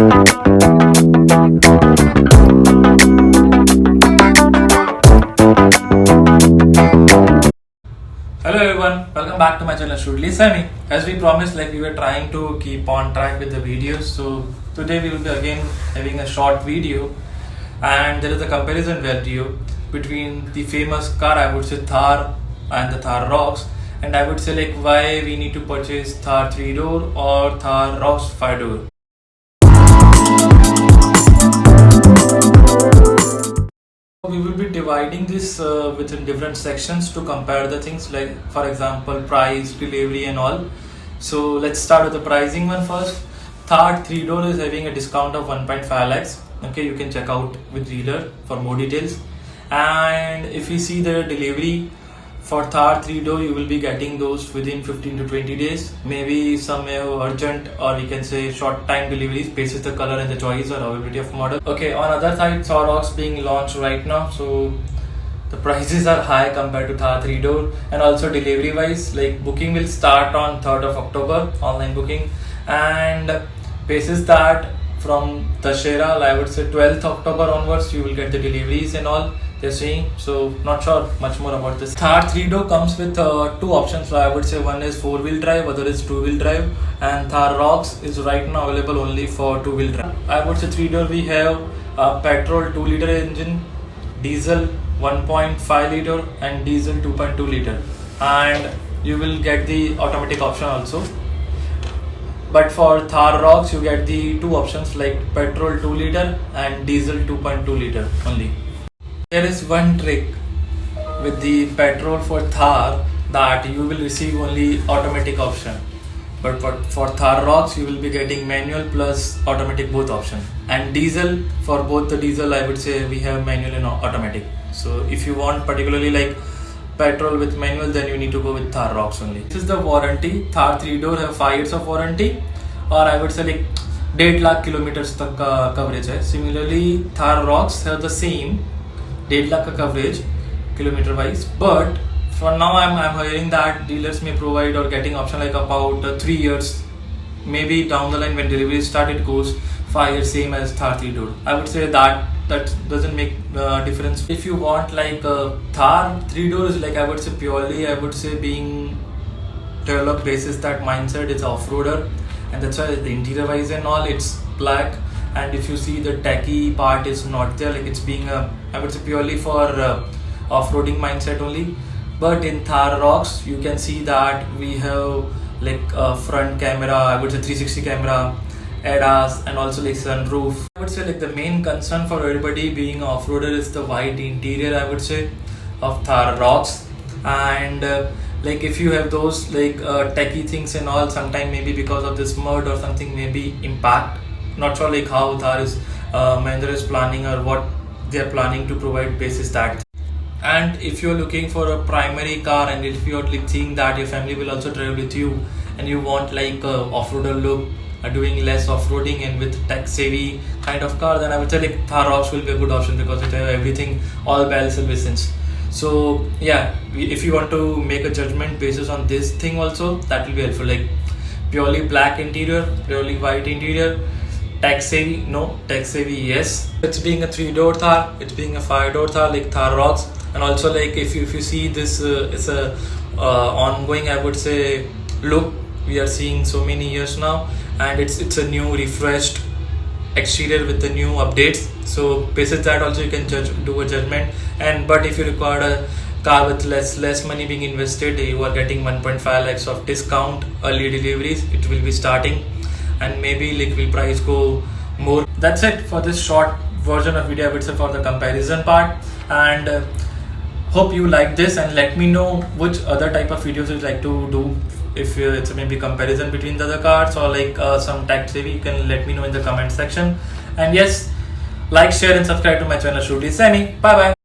Hello everyone, welcome back to my channel Shrewdly Sammy. As we promised, we were trying to keep on track with the videos, so today we will be again having a short video, and there is a comparison video between the famous car, I would say Thar, and the Tharroxx, and I would say why we need to purchase Thar 3-door or Tharroxx 5-door. We will be dividing this within different sections to compare the things, like for example price, delivery and all. So let's start with the pricing one first. Thar 3-door is having a discount of 1.5 lakhs. Okay, you can check out with dealer for more details. And if we see the delivery for Thar 3-door, you will be getting those within 15 to 20 days. Maybe some urgent, or we can say short time deliveries basis the color and the choice or availability of model. Okay, on other side, Tharroxx being launched right now, so the prices are high compared to Thar 3-door. And also delivery wise, booking will start on 3rd of October, online booking, and basis that from Dussehra, I would say 12th October onwards, you will get the deliveries and all they're saying. So not sure much more about this. Thar 3-door comes with two options. So I would say one is 4-wheel drive, other is 2-wheel drive, and Tharroxx is right now available only for 2-wheel drive. I would say 3-door we have a petrol 2-liter engine, diesel 1.5 liter and diesel 2.2 liter, and you will get the automatic option also. But for Tharroxx you get the two options, like petrol 2 liter and diesel 2.2 liter only. There is one trick with the petrol for Thar, that you will receive only automatic option, but for Tharroxx you will be getting manual plus automatic both option. And diesel, for both the diesel I would say we have manual and automatic. So if you want particularly petrol with manual, then you need to go with Tharroxx only. This is the warranty. Thar 3-door have 5 years of warranty, or I would say 1.5 lakh kilometers tak ka coverage hai. Similarly Tharroxx have the same 1.5 lakh ka coverage kilometer wise, but for now I'm hearing that dealers may provide or getting option about 3 years. Maybe down the line when delivery start it goes 5 years, same as Thar 3-door. I would say that doesn't make difference. If you want Thar 3-door is I would say purely being developed basis that mindset, it's off-roader, and that's why the interior wise and all it's black. And if you see the techie part is not there, it's being I would say purely for off-roading mindset only. But in Tharroxx you can see that we have a front camera, I would say 360 camera, ADAS, and also sunroof. I would say the main concern for everybody being off-roader is the wide interior, I would say, of Tharroxx. And if you have those techie things and all, sometime maybe because of this mud or something maybe impact. Not sure how Thar is Mahindra is planning or what they are planning to provide basis that. And if you're looking for a primary car, and if you're seeing that your family will also drive with you, and you want a off-roader look, doing less off-roading and with tech-savvy kind of car, then I would say Tharroxx will be a good option because it has everything, all bells and whistles. So yeah, if you want to make a judgment basis on this thing also, that will be helpful. Purely black interior, purely white interior, tech savvy, no, tech savvy, yes. It's being a 3-door Thar, it's being a 5-door Thar Tharroxx. And also if you see this, it's a ongoing, I would say, look we are seeing so many years now, and it's a new refreshed exterior with the new updates. So basis that also you can do a judgment. And but if you require a car with less money being invested, you are getting 1.5 lakhs of discount, early deliveries it will be starting, and maybe will price go more. That's it for this short version of video, I would say, for the comparison part. And hope you like this, and let me know which other type of videos you'd like to do. If it's maybe comparison between the other cars or some tech savvy, you can let me know in the comment section. And yes, like, share and subscribe to my channel Shrewdly Sammy. Bye bye.